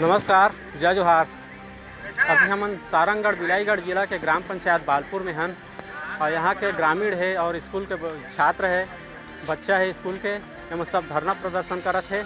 नमस्कार, जय जोहार। अभी हम सारंगगढ़ बिलाईगढ़ जिला के ग्राम पंचायत बालपुर में हन और यहाँ के ग्रामीण है और स्कूल के छात्र है, बच्चा है स्कूल के। एम सब धरना प्रदर्शन करत है।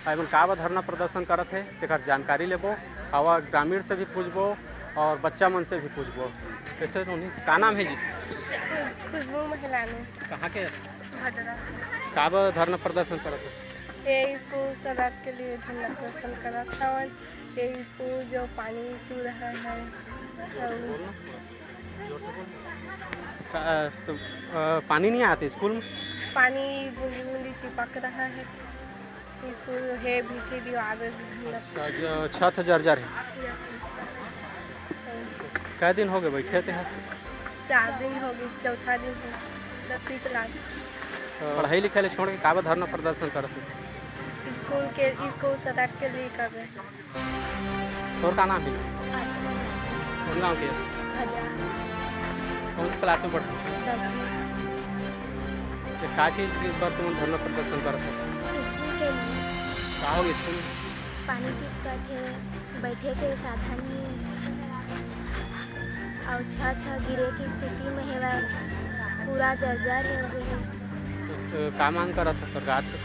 एमन का धरना प्रदर्शन करत है तेकर जानकारी लेबो और ग्रामीण से भी पूछबो और बच्चा मन से भी पूछबो। कैसे तो नहीं का नाम है जी? खुशबू महिलानी। कहाँ के? भदरा। का धरना प्रदर्शन करत है? ये स्कूल सड़क के लिए धरना प्रदर्शन करत हवन। ये स्कूल जो पानी चू रहा है तो पानी नहीं आते स्कूल में? पानी बूंदी बूंदी टिपक रहा है। स्कूल है भीखे दीवार छत जर्जर है। कै दिन हो गए बैठे थे? 4 दिन हो गए, चौथा दिन है 10वीं क्लास। पढ़ाई लिखाई ले छोड़ के का धरना प्रदर्शन करते? स्कूल सड़क के लिए कर रहे हैं। और का नाम है? कौन गाँव के? कौन सी क्लास में पढ़ते? 10वीं। क्या चीज़ पर तुम धरना प्रदर्शन करते? स्कूल के लिए। का हो स्कूल में? पानी टिपकत है, बैठे के साधन नहीं और छत गिरे की स्थिति में है, पूरा जर्जर है हो गई। तो का मांग करा था सरकार से?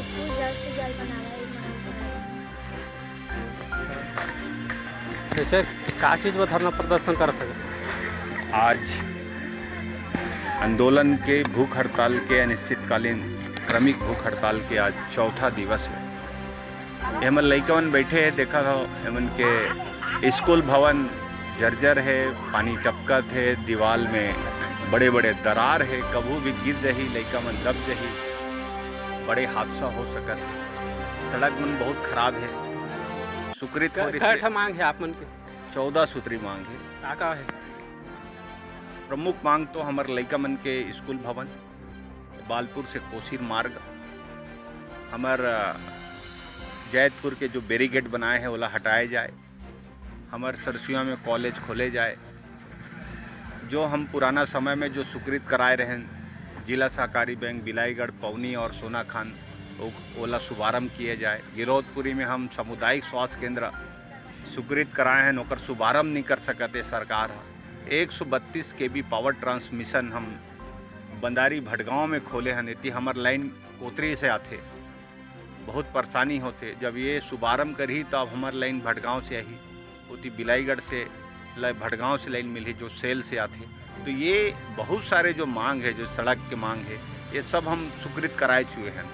स्कूल जल्द से जल्द बनाना है। जैसे का चीज़ पर धरना प्रदर्शन कर सके? आज आंदोलन के भूख हड़ताल के अनिश्चितकालीन क्रमिक भूख हड़ताल के आज चौथा दिवस है। एमन लइकवन बैठे हैं, देखा था एमन के स्कूल भवन जर्जर है, पानी टपकत है, दीवार में बड़े बड़े दरार है, कभी भी गिर रही लइका मन दब जही, बड़े हादसा हो सकत है। सड़क मन बहुत खराब है। सुकृत मांग है आप मन के? 14 सूत्री मांग है। का है प्रमुख मांग तो हमारे लइका मन के स्कूल भवन, बालपुर से कोसीर मार्ग, हमार जैतपुर के जो बैरिकेड बनाए हैं ओला हटाए जाए, हमारे सरसिया में कॉलेज खोले जाए, जो हम पुराना समय में जो स्वीकृत कराए रहे जिला सहकारी बैंक बिलाईगढ़, पवनी और सोना खान ओला शुभारम्भ किए जाए। गिरौदपुरी में हम सामुदायिक स्वास्थ्य केंद्र स्वीकृत कराए हैं, नौकर शुभारम्भ नहीं कर सकते सरकार। 132 kV पावर ट्रांसमिशन हम बंदारी भटगांव में खोले हैं, इतनी हमार लाइन कोतरी से आते, बहुत परेशानी होते। जब ये शुभारम्भ करी तब हमार लाइन भटगांव से आई, उतनी बिलाईगढ़ से भटगांव से लाइन मिली जो सेल से आते। तो ये बहुत सारे जो मांग है, जो सड़क के मांग है, ये सब हम स्वीकृत कराए चुके हैं।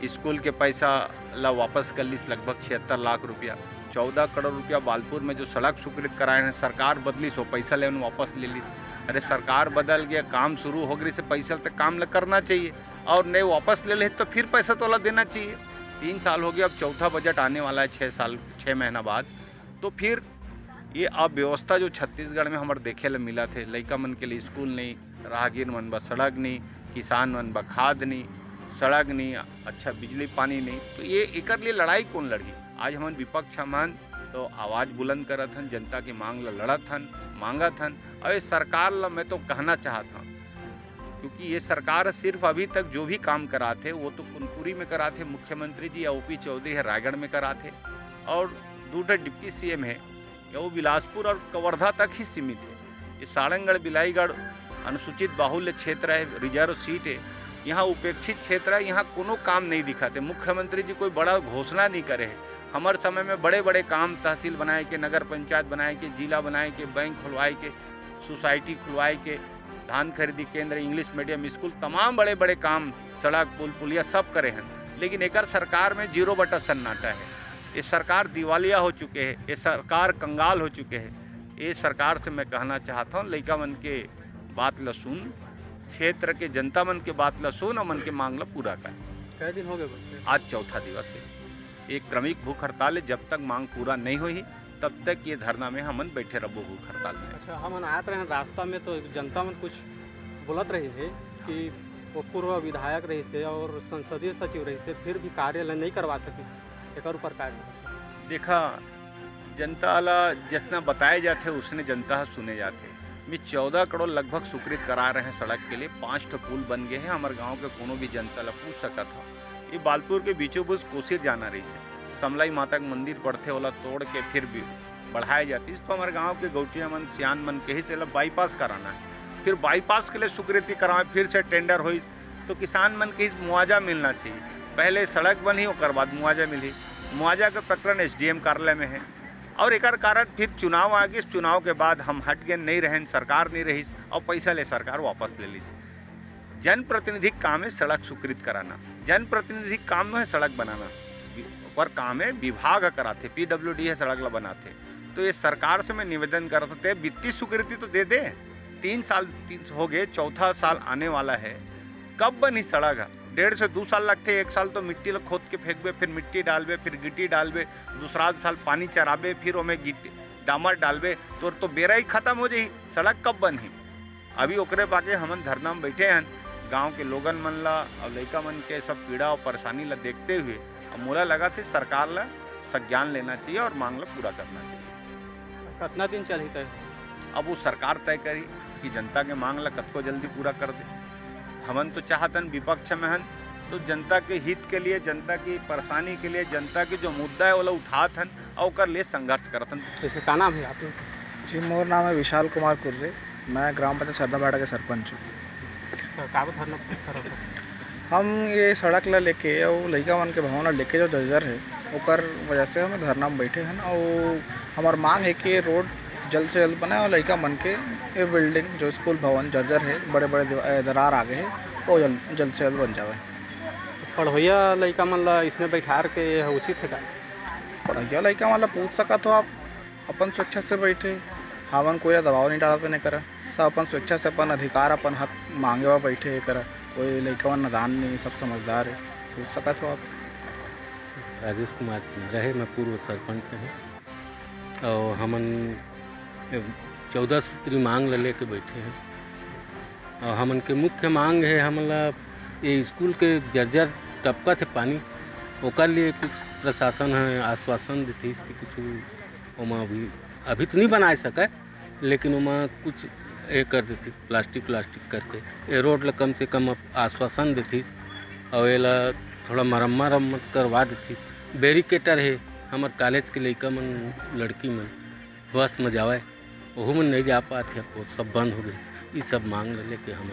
स्कूल के पैसा ला वापस कर लीस लगभग 76 लाख रुपया। 14 करोड़ रुपया बालपुर में जो सड़क स्वीकृत कराए हैं, सरकार बदली सो पैसा ले वापस ले लीस। अरे सरकार बदल गया, काम शुरू हो गई से पैसा तो काम ल करना चाहिए, और नहीं वापस ले ले तो फिर पैसा तो ला देना चाहिए। 3 साल हो गया, अब चौथा बजट आने वाला है 6 महीना बाद। तो फिर ये अव्यवस्था जो छत्तीसगढ़ में हमारे देखे ला मिला थे, लइका मन के लिए स्कूल नहीं, राहगीर मन बा सड़क नहीं, किसान मन बा खाद नहीं, सड़क नहीं, अच्छा बिजली पानी नहीं। तो ये एकर लिए लड़ाई कौन लड़ी? आज हमन विपक्ष हमन तो आवाज़ बुलंद करत हन, जनता की मांग ला लड़त हन, मांगत हन। और ये सरकार ला मैं तो कहना चाहता हूँ, क्योंकि ये सरकार सिर्फ अभी तक जो भी काम कराते वो तो कुनपुरी में कराते, मुख्यमंत्री जी या OP चौधरी है रायगढ़ में कराते, और दूसरा डिप्टी CM है या वो बिलासपुर और कवर्धा तक ही सीमित है। ये सारंगगढ़ बिलाईगढ़ अनुसूचित बाहुल्य क्षेत्र है, रिजर्व सीट है, यहाँ उपेक्षित क्षेत्र है, यहाँ कोनो काम नहीं दिखाते। मुख्यमंत्री जी कोई बड़ा घोषणा नहीं करे है। हमारे समय में बड़े बड़े काम, तहसील बनाए के, नगर पंचायत बनाए के, जिला बनाए के, बैंक खुलवाए के, सोसाइटी खुलवाए के, धान खरीदी केंद्र, इंग्लिश मीडियम स्कूल, तमाम बड़े बड़े काम, सड़क पुल पुलिया सब करे हैं। लेकिन एक सरकार में 0 सन्नाटा है। ये सरकार दिवालिया हो चुके हैं, ये सरकार कंगाल हो चुके हैं। ये सरकार से मैं कहना चाहता हूँ, लइका मन के बात ला सुन, क्षेत्र के जनता मन के बात ला सुन और मन के मांग ला पूरा कर। कै दिन हो गए? आज चौथा दिवस है। एक क्रमिक भूख हड़ताल है, जब तक मांग पूरा नहीं हुई तब तक ये धरना में हमन बैठे रहो भूख हड़ताल में। अच्छा, हम आते रहे रास्ता में तो जनता मन कुछ बोलत रही है कि वो पूर्व विधायक रही से और संसदीय सचिव रही से, फिर भी कार्यालय नहीं करवा सकिस, एक ऊपर कार्य। देखा, जनता ला जितना बताए जाते उसने जनता सुने जाते। मैं 14 करोड़ लगभग स्वीकृत करा रहे हैं सड़क के लिए। 5 पुल बन गए हैं। हमारे गांव के कोनो भी जनता ला पूछ सका था। ये बालपुर के बीचों बीच कोसीर जाना रही से समलाई माता का मंदिर पड़ते वाला तोड़ के फिर भी बढ़ाई जाती। तो हमारे गांव के गौटिया मन सियान मन के ही से बाईपास कराना है, फिर बाईपास के लिए स्वीकृति कराएं, फिर से टेंडर हो तो किसान मन के मुआवजा मिलना चाहिए। पहले सड़क बनी ओकर बाद मुआवजा मिली। मुआवजा का प्रकरण SDM कार्यालय में है और एक कारण फिर चुनाव आ गए। चुनाव के बाद हम हट गए, नहीं रहे, सरकार नहीं रही और पैसा ले सरकार वापस ले ली। जनप्रतिनिधि काम है सड़क स्वीकृत कराना, जनप्रतिनिधि काम है सड़क बनाना, पर काम है विभाग कराते, PWD है सड़क ला बनाते। तो ये सरकार से मैं निवेदन करता थे वित्तीय स्वीकृति तो दे दे। 3 साल हो गए, चौथा साल आने वाला है, कब बनी सड़क? 1.5 से 2 साल लगते। 1 साल तो मिट्टी खोद के फेंकबे, फिर मिट्टी डालबे, फिर गिट्टी डालबे, दूसरा साल पानी चराबे, फिर ओमे गिट्टी डामर डालबे तो बेरा ही खत्म हो जाई। सड़क कब बनी? अभी ओकरे बाके हमन धरना में बैठे हैं। गांव के लोगन मन ला और लड़का मन के सब पीड़ा और परेशानी ला देखते हुए मोला लगा थे सरकार ला संज्ञान लेना चाहिए और मांग ला पूरा करना चाहिए। कितना दिन चल तय? अब वो सरकार तय करी कि जनता के मांग ला कतको जल्दी पूरा कर दे। हमन तो चाहतन विपक्ष में हन तो जनता के हित के लिए, जनता की परेशानी के लिए, जनता के जो मुद्दा है वो उठात हन और ओकर लिए संघर्ष करतन। जैसे का नाम है आप? जी, मोर नाम है विशाल कुमार कुर्रे। मैं ग्राम पंचायत सरदाबाड़ा के सरपंच हूँ। हम ये सड़क ला लेके और लड़का मन के भवन ला लेके जो जर्जर है ओकर वजह से हम धरना में बैठे हैं और हमार मांग है कि रोड जल्द से जल्द बनाए और लड़का मन के ये बिल्डिंग जो स्कूल भवन जर्जर है, बड़े बड़े दरार आ गए हैं, वो जल्द से जल्द बन जाए। पढ़ोया लड़का मन ला इसमें बैठार के उचित है का? पढ़ोया लड़का मन ला पूछ सका तो आप अपन स्वेच्छा से बैठे, हमन कोई दबाव नहीं डालते नहीं करा, सब अपन स्वेच्छा से अपन अधिकार अपन हक मांगे हुआ बैठे करा। कोई लड़का नादान नहीं, सब समझदार है, पूछ सका तो आप। राजेश कुमार सिंह रहे, मैं पूर्व सरपंच हूँ और हमन 14 सूत्री मांग ला लेके बैठे हैं और हमन के मुख्य मांग है हमला ये स्कूल के जर्जर टपका थे पानी, ओकर लिए कुछ प्रशासन है आश्वासन देती कि कुछ ओमा अभी तो नहीं बना सके, लेकिन ओमा कुछ ये कर देती प्लास्टिक करके ये रोड ला कम से कम आश्वासन देती और ये ला थोड़ा मरम्मत करवा देती। बैरिकेटर है हमारे कॉलेज के लड़का मन लड़की मन बस में जावे, वह मन नहीं जा पाते, वो सब बंद हो गए। ये सब मांग लेके हम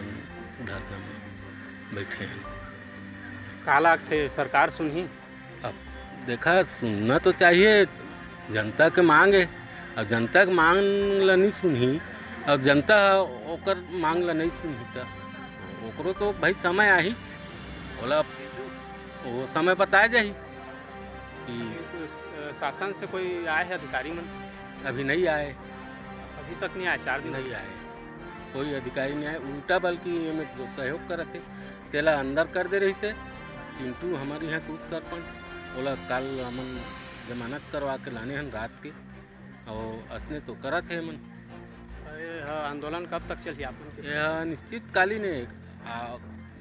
धरना में बैठे हैं। काला थे सरकार सुनी? अब देखा सुनना तो चाहिए, जनता के मांग है और जनता के मांग ला नहीं सुनी और जनता ओकर मांग ला नहीं सुनी तो ओकरो तो भाई समय आही, बोला वो समय बताया जाही कि शासन से कोई आए है अधिकारी मन? अभी नहीं आए, अभी तक नहीं आए, 4 दिन नहीं आए, कोई अधिकारी नहीं आए। उल्टा बल्कि में जो सहयोग करते तेला अंदर कर दे रही से। चिंटू हमारे यहाँ के उप सरपंच बोला कल हमन जमानत करवा के लाने हैं रात के और असने तो करत है मन। आंदोलन कब तक चलिए आप? यह निश्चित कालीन है,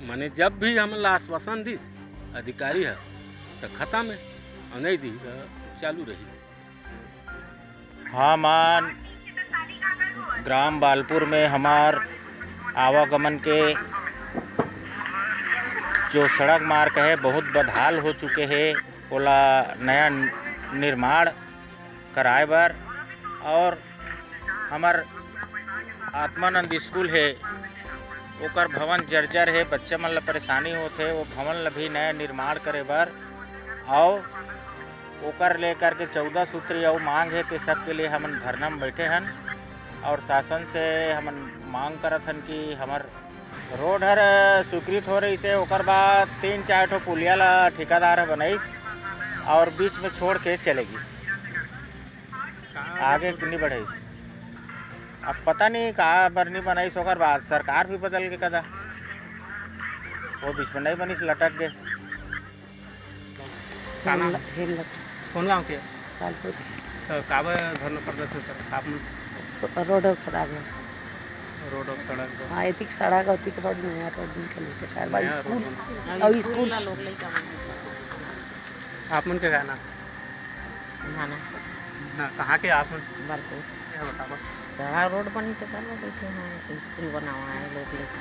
माने जब भी हम आश्वासन दी अधिकारी है तो खत्म है और नहीं दी तो चालू रही। हमान ग्राम बालपुर में हमार आवागमन के जो सड़क मार्ग है बहुत बदहाल हो चुके हैं, ओला नया निर्माण कराए बर और हमार आत्मानंद स्कूल है ओकर भवन जर्जर है, बच्चे मन ला परेशानी होते, वो भवन ला भी नया निर्माण करे बर और ओकर लेकर के 14 सूत्री और मांग है कि सबके लिए हमन धरना में बैठे हैं और शासन से हमन मांग करत हन कि हमार रोड हर स्वीकृत हो रही से ओकर बाद 3-4 ठो पुलिया ला ठेकेदार बनाईस और बीच में छोड़ के चलेगी, आगे नहीं बढ़ाईस। अब पता नहीं कहाँ पर नहीं बनाईस, ओकर बाद सरकार भी बदल के कदा वो बीच में नहीं बनीस, लटक गए। कौन गाँव के? बालपुर। तो काब धरना प्रदर्शन कर आप? रोड और सड़क में। रोड और सड़क? हाँ, एतिक सड़क और एतिक रोड नया रोड के लेके शायद बा स्कूल और स्कूल लोग लेके आप मन के गाना नाना ना कहाँ के आप मन? बालपुर। बताओ। सड़क रोड बनी तो कर बैठे हैं, स्कूल बना हुआ है, लोग लेके